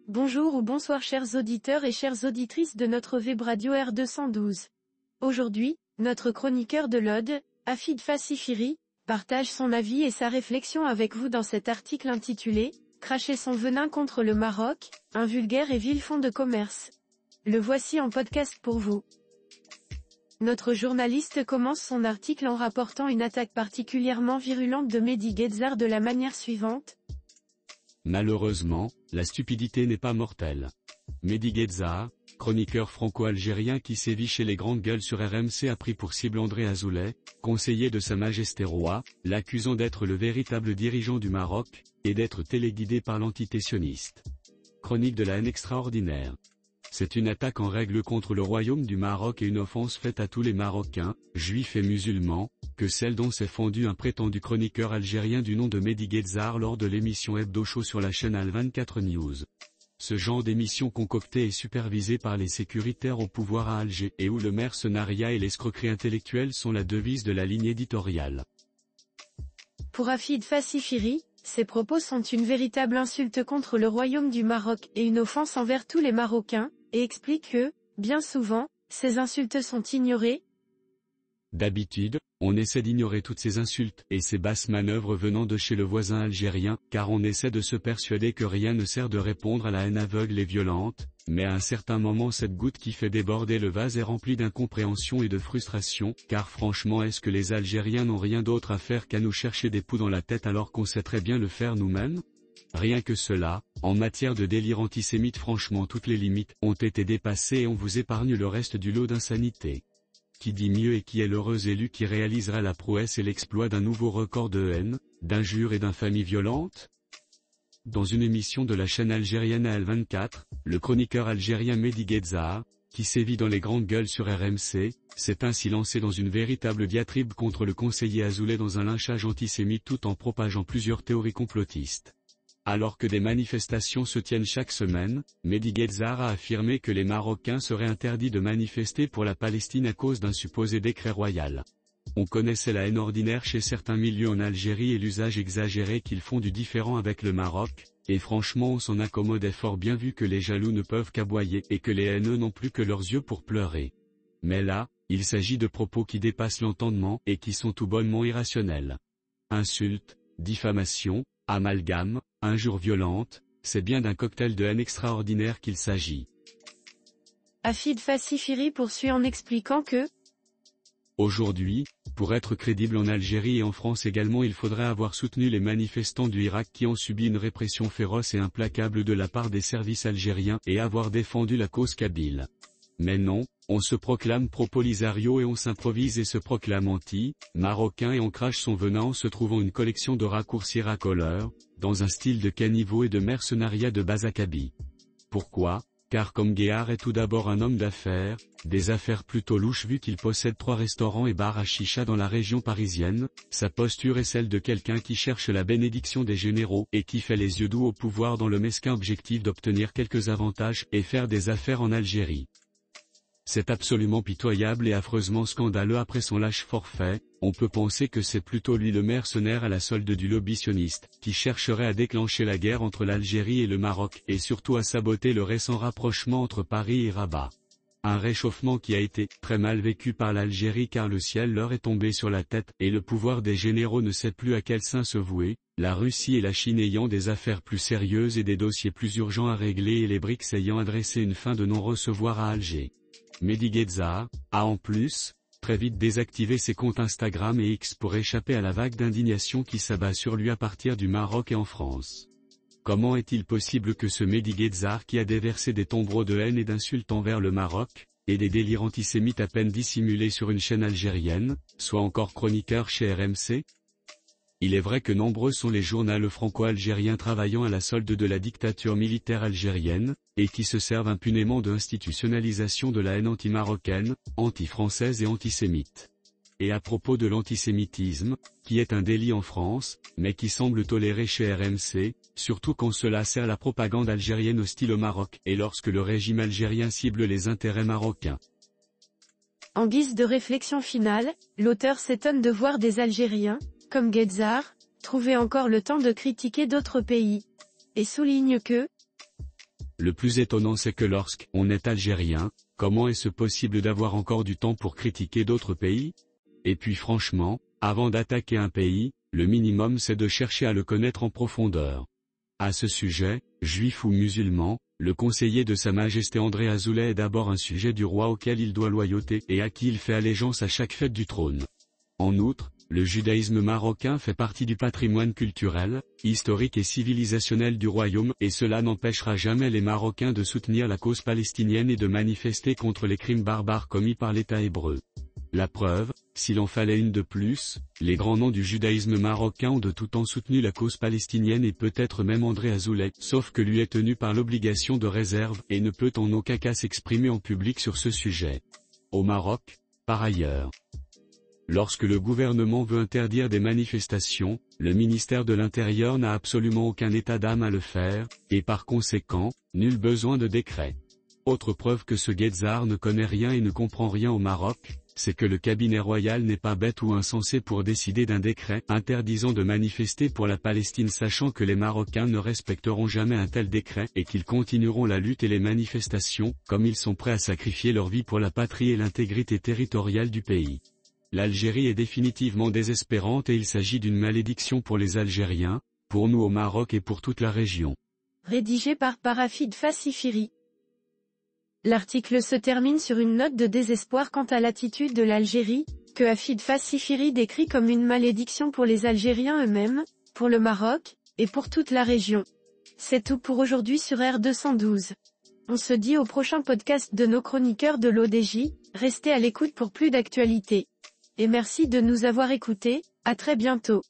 Bonjour ou bonsoir chers auditeurs et chères auditrices de notre web radio R212. Aujourd'hui, notre chroniqueur de l'Aude, Afid Fassifiri, partage son avis et sa réflexion avec vous dans cet article intitulé « Cracher son venin contre le Maroc, un vulgaire et vil fonds de commerce ». Le voici en podcast pour vous. Notre journaliste commence son article en rapportant une attaque particulièrement virulente de Mehdi Guezzar de la manière suivante. Malheureusement, la stupidité n'est pas mortelle. Mehdi Guezzar, chroniqueur franco-algérien qui sévit chez les grandes gueules sur RMC, a pris pour cible André Azoulay, conseiller de Sa Majesté Roi, l'accusant d'être le véritable dirigeant du Maroc, et d'être téléguidé par l'antité-sioniste. Chronique de la haine extraordinaire. C'est une attaque en règle contre le royaume du Maroc et une offense faite à tous les Marocains, juifs et musulmans, que celle dont s'est fendu un prétendu chroniqueur algérien du nom de Mehdi Guezzar lors de l'émission Hebdo Show sur la chaîne Al24 News. Ce genre d'émission concoctée et supervisée par les sécuritaires au pouvoir à Alger et où le mercenariat et l'escroquerie intellectuelle sont la devise de la ligne éditoriale. Pour Afid Fassifiri, ces propos sont une véritable insulte contre le royaume du Maroc et une offense envers tous les Marocains, et explique que, bien souvent, ces insultes sont ignorées. D'habitude, on essaie d'ignorer toutes ces insultes et ces basses manœuvres venant de chez le voisin algérien, car on essaie de se persuader que rien ne sert de répondre à la haine aveugle et violente, mais à un certain moment cette goutte qui fait déborder le vase est remplie d'incompréhension et de frustration, car franchement est-ce que les Algériens n'ont rien d'autre à faire qu'à nous chercher des poux dans la tête alors qu'on sait très bien le faire nous-mêmes? Rien que cela, en matière de délire antisémite franchement toutes les limites ont été dépassées et on vous épargne le reste du lot d'insanité. Qui dit mieux et qui est l'heureux élu qui réalisera la prouesse et l'exploit d'un nouveau record de haine, d'injures et d'infamie violente? Dans une émission de la chaîne algérienne Al24, le chroniqueur algérien Mehdi Guezzar, qui sévit dans les grandes gueules sur RMC, s'est ainsi lancé dans une véritable diatribe contre le conseiller Azoulay dans un lynchage antisémite tout en propageant plusieurs théories complotistes. Alors que des manifestations se tiennent chaque semaine, Mehdi Guezzar a affirmé que les Marocains seraient interdits de manifester pour la Palestine à cause d'un supposé décret royal. On connaissait la haine ordinaire chez certains milieux en Algérie et l'usage exagéré qu'ils font du différend avec le Maroc, et franchement on s'en accommodait fort bien vu que les jaloux ne peuvent qu'aboyer et que les haineux n'ont plus que leurs yeux pour pleurer. Mais là, il s'agit de propos qui dépassent l'entendement et qui sont tout bonnement irrationnels. Insultes, diffamation, amalgame, injures violentes, c'est bien d'un cocktail de haine extraordinaire qu'il s'agit. Afid Fassifiri poursuit en expliquant que aujourd'hui, pour être crédible en Algérie et en France également il faudrait avoir soutenu les manifestants du Irak qui ont subi une répression féroce et implacable de la part des services algériens et avoir défendu la cause kabyle. Mais non, on se proclame pro-Polisario et on s'improvise et se proclame anti-marocain et on crache son venin en se trouvant une collection de raccourcis racoleurs, dans un style de caniveau et de mercenariat de bas acabit. Pourquoi? Car comme Guéard est tout d'abord un homme d'affaires, des affaires plutôt louches vu qu'il possède 3 restaurants et bars à chicha dans la région parisienne, sa posture est celle de quelqu'un qui cherche la bénédiction des généraux et qui fait les yeux doux au pouvoir dans le mesquin objectif d'obtenir quelques avantages et faire des affaires en Algérie. C'est absolument pitoyable et affreusement scandaleux après son lâche forfait, on peut penser que c'est plutôt lui le mercenaire à la solde du lobby sioniste, qui chercherait à déclencher la guerre entre l'Algérie et le Maroc et surtout à saboter le récent rapprochement entre Paris et Rabat. Un réchauffement qui a été très mal vécu par l'Algérie car le ciel leur est tombé sur la tête et le pouvoir des généraux ne sait plus à quel sein se vouer, la Russie et la Chine ayant des affaires plus sérieuses et des dossiers plus urgents à régler et les BRICS ayant adressé une fin de non-recevoir à Alger. Mehdi Guezzar a en plus, très vite désactivé ses comptes Instagram et X pour échapper à la vague d'indignation qui s'abat sur lui à partir du Maroc et en France. Comment est-il possible que ce Mehdi Guezzar qui a déversé des tombereaux de haine et d'insultes envers le Maroc, et des délires antisémites à peine dissimulés sur une chaîne algérienne, soit encore chroniqueur chez RMC? Il est vrai que nombreux sont les journaux franco-algériens travaillant à la solde de la dictature militaire algérienne, et qui se servent impunément de institutionnalisation de la haine anti-marocaine, anti-française et antisémite. Et à propos de l'antisémitisme, qui est un délit en France, mais qui semble toléré chez RMC, surtout quand cela sert la propagande algérienne hostile au Maroc et lorsque le régime algérien cible les intérêts marocains. En guise de réflexion finale, l'auteur s'étonne de voir des Algériens, comme Guezzar, trouver encore le temps de critiquer d'autres pays. Et souligne que Le plus étonnant c'est que lorsqu'on est algérien, comment est-ce possible d'avoir encore du temps pour critiquer d'autres pays? Et puis franchement, avant d'attaquer un pays, le minimum c'est de chercher à le connaître en profondeur. À ce sujet, juif ou musulman, le conseiller de Sa Majesté André Azoulay est d'abord un sujet du roi auquel il doit loyauté et à qui il fait allégeance à chaque fête du trône. En outre, le judaïsme marocain fait partie du patrimoine culturel, historique et civilisationnel du royaume et cela n'empêchera jamais les Marocains de soutenir la cause palestinienne et de manifester contre les crimes barbares commis par l'État hébreu. La preuve, s'il en fallait une de plus, les grands noms du judaïsme marocain ont de tout temps soutenu la cause palestinienne et peut-être même André Azoulay, sauf que lui est tenu par l'obligation de réserve et ne peut en aucun cas s'exprimer en public sur ce sujet. Au Maroc, par ailleurs, lorsque le gouvernement veut interdire des manifestations, le ministère de l'Intérieur n'a absolument aucun état d'âme à le faire, et par conséquent, nul besoin de décret. Autre preuve que ce Guetzard ne connaît rien et ne comprend rien au Maroc, c'est que le cabinet royal n'est pas bête ou insensé pour décider d'un décret interdisant de manifester pour la Palestine sachant que les Marocains ne respecteront jamais un tel décret et qu'ils continueront la lutte et les manifestations, comme ils sont prêts à sacrifier leur vie pour la patrie et l'intégrité territoriale du pays. L'Algérie est définitivement désespérante et il s'agit d'une malédiction pour les Algériens, pour nous au Maroc et pour toute la région. Rédigé par Parafid Fassifiri. L'article se termine sur une note de désespoir quant à l'attitude de l'Algérie, que Hafid Fassifiri décrit comme une malédiction pour les Algériens eux-mêmes, pour le Maroc, et pour toute la région. C'est tout pour aujourd'hui sur R212. On se dit au prochain podcast de nos chroniqueurs de l'ODJ, restez à l'écoute pour plus d'actualités. Et merci de nous avoir écoutés, à très bientôt.